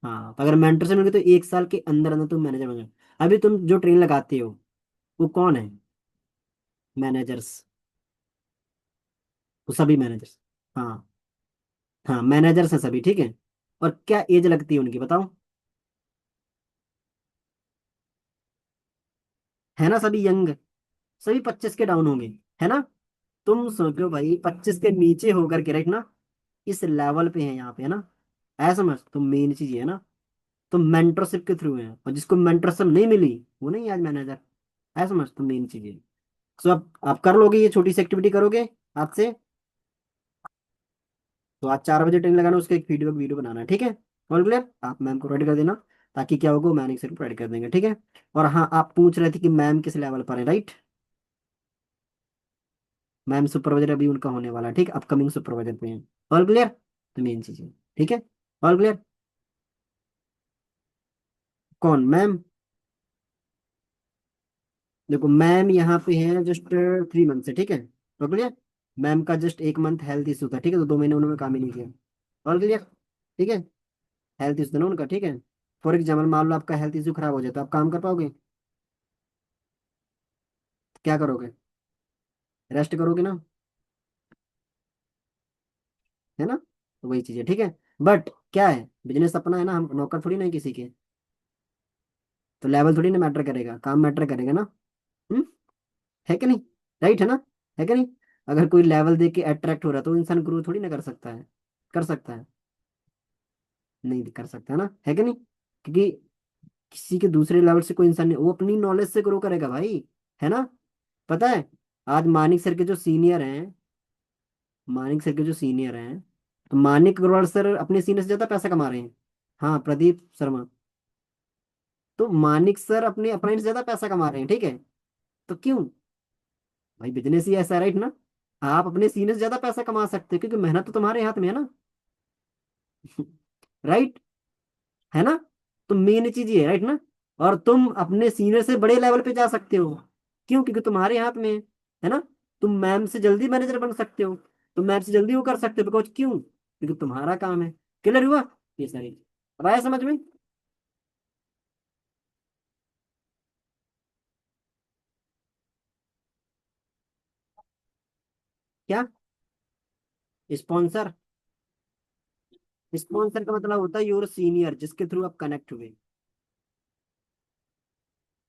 हाँ, तो अगर मेंटरशिप मिल गई तो 1 साल के अंदर अंदर तुम मैनेजर बन जाओ। अभी तुम जो ट्रेन लगाते हो वो कौन है, मैनेजर्स, वो सभी मैनेजर्स, हाँ, हाँ मैनेजर्स हैं सभी, ठीक है। और क्या एज लगती है उनकी बताओ, है ना, सभी यंग, सभी 25 के डाउन होंगे, है ना। तुम सोचो भाई 25 के नीचे होकर के, राइट ना, इस लेवल पे है यहाँ पे, है ना, ऐसा समझ, तो मेन चीज ये है ना, तो मेंटरशिप के थ्रू है, और जिसको मेंटरशिप नहीं मिली वो नहीं आज मैनेजर, ऐसा समझ, तो मेन चीज ये। सो आप कर लोगे, ये छोटी सी एक्टिविटी करोगे आज से। तो आज 4 बजे ट्रेन लगाना, उसका एक फीडबैक वीडियो बनाना है, ठीक है, ऑल क्लियर, आप मैम को प्रोवाइड कर देना, ताकि क्या होगा मैम से प्रोवाइड कर देंगे, ठीक है। और हाँ, आप पूछ रहे थे कि मैम किस लेवल पर है, राइट, मैम सुपरवाइजर अभी उनका होने वाला है, ठीक, अपकमिंग सुपरवाइजर पे है, ऑल क्लियर। तो मेन चीज है। ठीक है, ऑल क्लियर। कौन मैम? देखो मैम यहाँ पे है जस्ट 3 मंथ से, ठीक है, तो क्लियर। मैम का जस्ट 1 मंथ हेल्थ इशू था, ठीक है, तो 2 महीने उन्होंने काम ही नहीं किया। All clear. ठीक है, हेल्थ इशू था ना उनका, ठीक है। फॉर एग्जाम्पल मान लो आपका हेल्थ इशू खराब हो जाए तो आप काम कर पाओगे? क्या करोगे? रेस्ट करोगे ना, है ना? तो वही चीज है, ठीक है। बट क्या है, बिजनेस अपना है ना, हम नौकर थोड़ी ना है किसी के। तो लेवल थोड़ी ना मैटर करेगा, काम मैटर करेगा ना। हम्म, है कि नहीं? राइट है ना? है कि नहीं? अगर कोई लेवल देख के अट्रैक्ट हो रहा है तो इंसान ग्रो थोड़ी ना कर सकता है। कर सकता है? नहीं कर सकता, है ना, है कि नहीं? क्योंकि किसी के दूसरे लेवल से कोई इंसान नहीं, वो अपनी नॉलेज से ग्रो करेगा भाई, है ना? पता है, आज मानिक सर के जो सीनियर हैं, मानिक सर के जो सीनियर हैं, तो मानिक अग्रवाल सर अपने सीनियर से ज्यादा पैसा कमा रहे हैं। हाँ, प्रदीप शर्मा। तो मानिक सर अपने अपलाइन से ज्यादा पैसा कमा रहे हैं, ठीक है। तो क्यों? भाई बिजनेस ही ऐसा है, राइट ना? आप अपने सीनियर से ज्यादा पैसा कमा सकते हो क्योंकि मेहनत तो तुम्हारे हाथ में है ना। राइट, है ना? तो मेन चीज ये है, राइट ना? और तुम अपने सीनियर से बड़े लेवल पे जा सकते हो। क्यों? क्योंकि तुम्हारे हाथ में है ना? तुम मैम से जल्दी मैनेजर बन सकते हो, तुम मैम से जल्दी वो कर सकते हो, बिकॉज क्यों? क्योंकि तुम्हारा काम है। क्लियर हुआ? ये सारी अब आया समझ में? क्या? स्पॉन्सर? स्पॉन्सर का मतलब होता है योर सीनियर, जिसके थ्रू आप कनेक्ट हुए।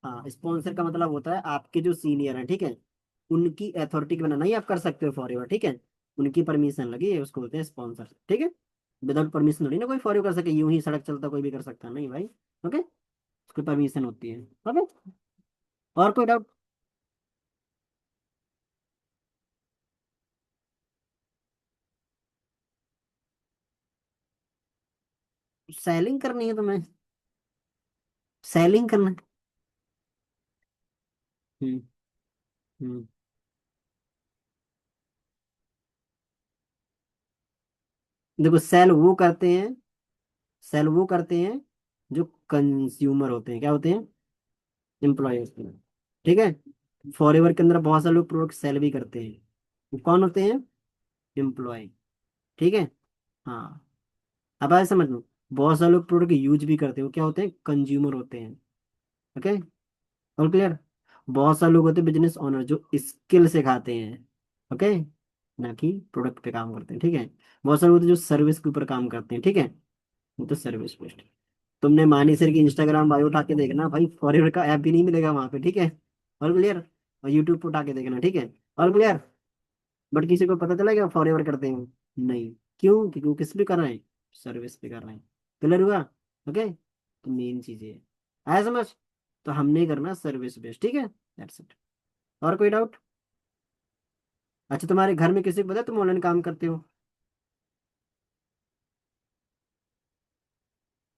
हाँ, स्पॉन्सर का मतलब होता है आपके जो सीनियर हैं, ठीक है, उनकी अथॉरिटी के बिना नहीं आप कर सकते हो फॉरएवर, ठीक है। उनकी परमिशन लगी है, उसको बोलते हैं स्पॉन्सर, ठीक है। विदाउट परमिशन थोड़ी ना कोई फॉरएवर कर सके, यूं ही सड़क चलता कोई भी कर सकता नहीं भाई। ओके, उसकी परमिशन होती है। ओके, और कोई डाउट? सेलिंग करनी है तुम्हें? सेलिंग करना है? हम्म। हम्म। देखो सेल वो करते हैं जो कंज्यूमर होते हैं, क्या होते हैं? एम्प्लॉय होते हैं, ठीक है। फॉरएवर के अंदर बहुत सारे लोग प्रोडक्ट सेल भी करते हैं, वो कौन होते हैं? एम्प्लॉय, ठीक है। हाँ, अब आए समझ लो, बहुत सारे लोग प्रोडक्ट यूज भी करते हैं, वो क्या होते हैं? कंज्यूमर होते हैं। ओके, और क्लियर। बहुत सारे लोग होते हैं बिजनेस ओनर, जो स्किल सिखाते हैं। ओके, ना कि प्रोडक्ट पे काम करते हैं, ठीक है। बहुत सारे होते हैं जो सर्विस के ऊपर काम करते हैं, ठीक है, वो तो सर्विस बेस्ड। तुमने मानी सर की इंस्टाग्राम बायो उठा के देखना भाई, फॉरएवर का ऐप भी नहीं मिलेगा वहां पे, ठीक है। और क्लियर। और यूट्यूब पे उठा के देखना, ठीक है। और क्लियर। बट किसी को पता चला क्या फॉरएवर करते हैं? नहीं। क्यों? क्योंकि वो किस पे कर रहे हैं? सर्विस पे कर रहे हैं। क्लियर हुआ? ओके, तो मेन चीज ये है, आया समझ? तो हमने करना सर्विस बेस्ड, ठीक है, दैट्स इट। और कोई डाउट? अच्छा, तुम्हारे घर में किसी को पता है तुम ऑनलाइन काम करते हो?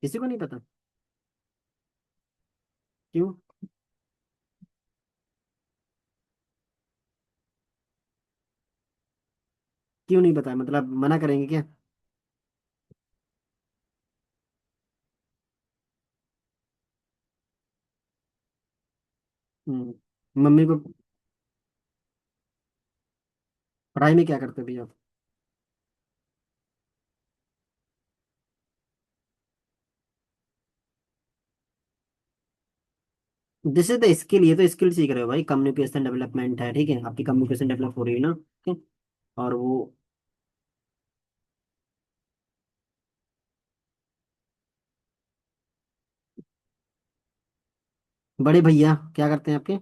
किसी को नहीं पता? क्यों? क्यों नहीं पता, मतलब मना करेंगे क्या? मम्मी को? पढ़ाई में क्या करते हो भैया? दिस इज द स्किल, ये तो स्किल सीख रहे हो भाई, कम्युनिकेशन डेवलपमेंट है, ठीक है, आपकी कम्युनिकेशन डेवलप हो रही है ना, ठीक है? और वो, बड़े भैया क्या करते हैं आपके?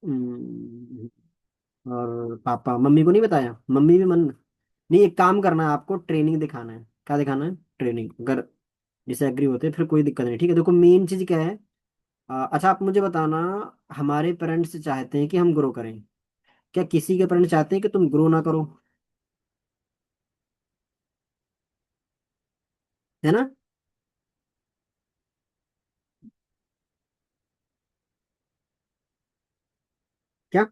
हम्म, और पापा, मम्मी को नहीं बताया? मम्मी भी मन नहीं, एक काम करना है आपको, ट्रेनिंग दिखाना है। क्या दिखाना है? ट्रेनिंग। अगर डिसएग्री होते हैं फिर कोई दिक्कत नहीं, ठीक है। देखो मेन चीज क्या है, अच्छा आप मुझे बताना, हमारे पेरेंट्स चाहते हैं कि हम ग्रो करें, क्या किसी के पेरेंट्स चाहते हैं कि तुम ग्रो ना करो? है ना? क्या?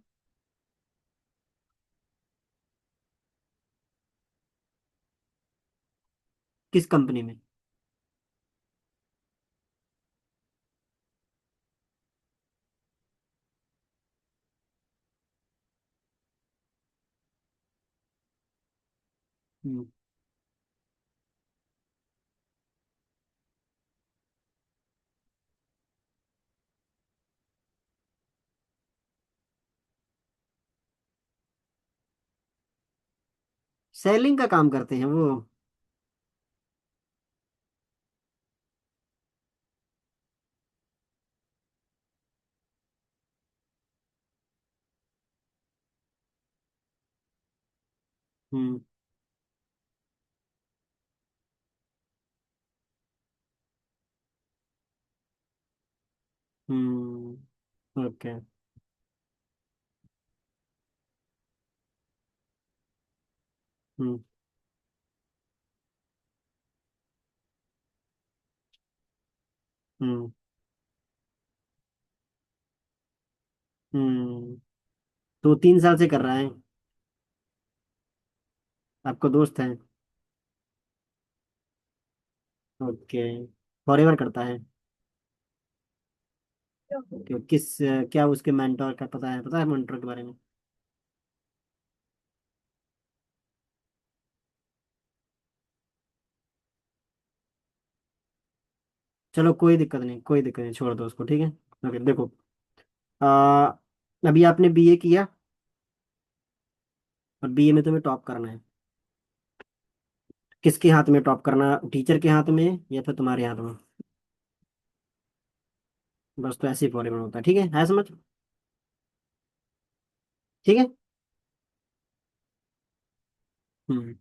किस कंपनी में? हम्म। सेलिंग का काम करते हैं वो? हम्म। ओके। हम्म। हम्म। हम्म। तो 3 साल से कर रहा है? आपको दोस्त है? ओके। फॉरएवर करता है? ओके। क्या उसके मेंटोर का पता है मेंटोर के बारे में? चलो कोई दिक्कत नहीं, कोई दिक्कत नहीं, छोड़ दो उसको, ठीक है। ओके देखो, आ, अभी आपने बीए किया, और बीए में तुम्हें टॉप करना है। किसके हाथ में टॉप करना? टीचर के हाथ में या फिर तुम्हारे हाथ में? बस, तो ऐसे ही फॉरएवर होता है, ठीक है समझ? ठीक है। हम्म।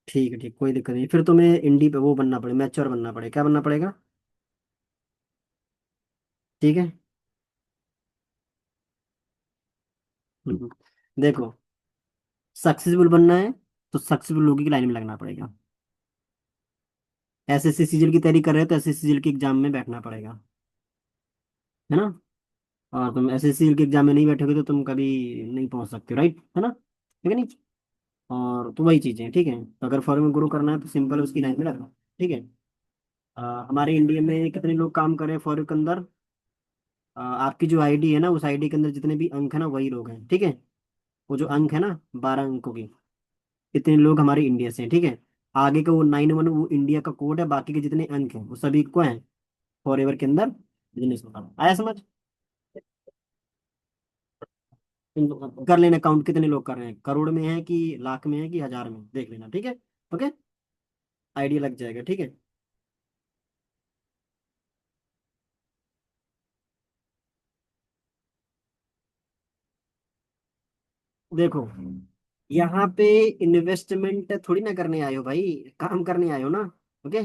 ठीक है, ठीक, कोई दिक्कत नहीं। फिर तुम्हें इंडी पे वो बनना पड़ेगा, मैच्योर बनना पड़ेगा। क्या बनना पड़ेगा? ठीक है। हम्म। देखो, सक्सेसफुल बनना है तो सक्सेसफुल लोगों की लाइन में लगना पड़ेगा। एसएससी सीजीएल की तैयारी कर रहे हो तो एसएससी सीजीएल के एग्जाम में बैठना पड़ेगा, है ना? और तुम एसएससी सीजीएल के एग्जाम में नहीं बैठोगे तो तुम कभी नहीं पहुंच सकते, राइट, है ना? ठीक है नहीं? और तो वही चीजें हैं, ठीक है। तो अगर फॉरेन में ग्रो करना है तो सिंपल उसकी लाइन में लगना, ठीक है। हमारे इंडिया में कितने लोग काम कर रहे हैं फॉरेन के अंदर? आपकी जो आईडी है ना, उस आईडी के अंदर जितने भी अंक है ना, वही लोग हैं, ठीक है। वो जो अंक है ना, 12 अंकों की, इतने लोग हमारे इंडिया से हैं, ठीक है। आगे का वो 9 1 वो इंडिया का कोड है, बाकी के जितने अंक हैं वो सभी को हैं फॉरएवर के अंदर बिजनेस होगा। आया समझ? कर लेना काउंट, कितने लोग कर रहे हैं, करोड़ में है कि लाख में है कि हजार में, देख लेना, ठीक है। ओके, आइडिया लग जाएगा, ठीक है। देखो, यहाँ पे इन्वेस्टमेंट थोड़ी ना करने आए हो भाई, काम करने आए हो ना। ओके।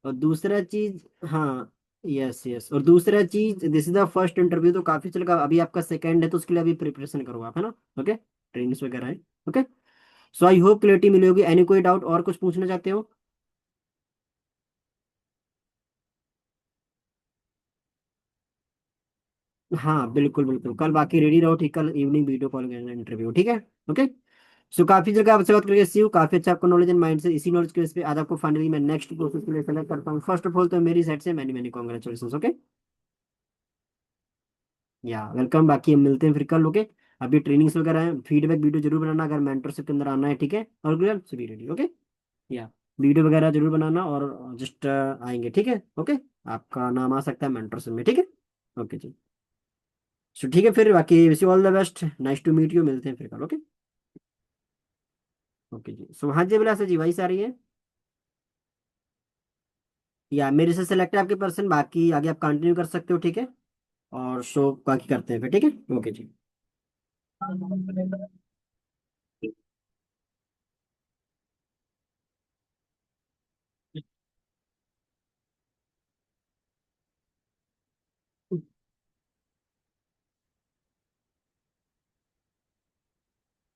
और दूसरा चीज, हाँ, यस यस, और दूसरा चीज, this is the first interview, तो काफी चलेगा। अभी आपका सेकंड है तो उसके लिए अभी प्रिपरेशन करो आप, है ना? ओके, ट्रेनिंग्स वगैरह है। Okay. So I hope clarity मिली होगी। एनी कोई डाउट और कुछ पूछना चाहते हो? हाँ बिल्कुल बिल्कुल, कल बाकी रेडी रहो, ठीक, कल इवनिंग वीडियो कॉल करना इंटरव्यू, ठीक है। ओके। सो काफी जगह आपसे बात करके सी हूँ, काफी अच्छा आपको नॉलेज एंड माइंड से, इसी नॉलेज के बेस पे आज आपको फाइनली मैं नेक्स्ट प्रोसेस के लिए सेलेक्ट करता हूँ। फर्स्ट ऑफ ऑल तो मेरी साइड से मैनी मैनी कॉन्ग्रेचुलेशन, ओके। या वेलकम, बाकी हम मिलते हैं फिर कल, ओके। अभी ट्रेनिंग्स वगैरह है, फीडबैक वीडियो जरूर बनाना अगर मेंटरशिप के अंदर आना है, ठीक है। और क्लियर सभी रेडी, ओके। या वीडियो वगैरह जरूर बनाना, और जस्ट आएंगे, ठीक है, ओके। आपका नाम आ सकता है मेंटरशिप में, ठीक है। ओके जी। सो ठीक है, फिर बाकी wish you all the best, nice to meet you, मिलते हैं फिर कल, ओके। ओके जी। सो हाँ जी अभिलाषा जी, वही सारी है। या मेरे से सेलेक्ट है आपके पर्सन, बाकी आगे आप कंटिन्यू कर सकते हो, ठीक है। और शो बाकी करते हैं फिर, ठीक है, ओके जी।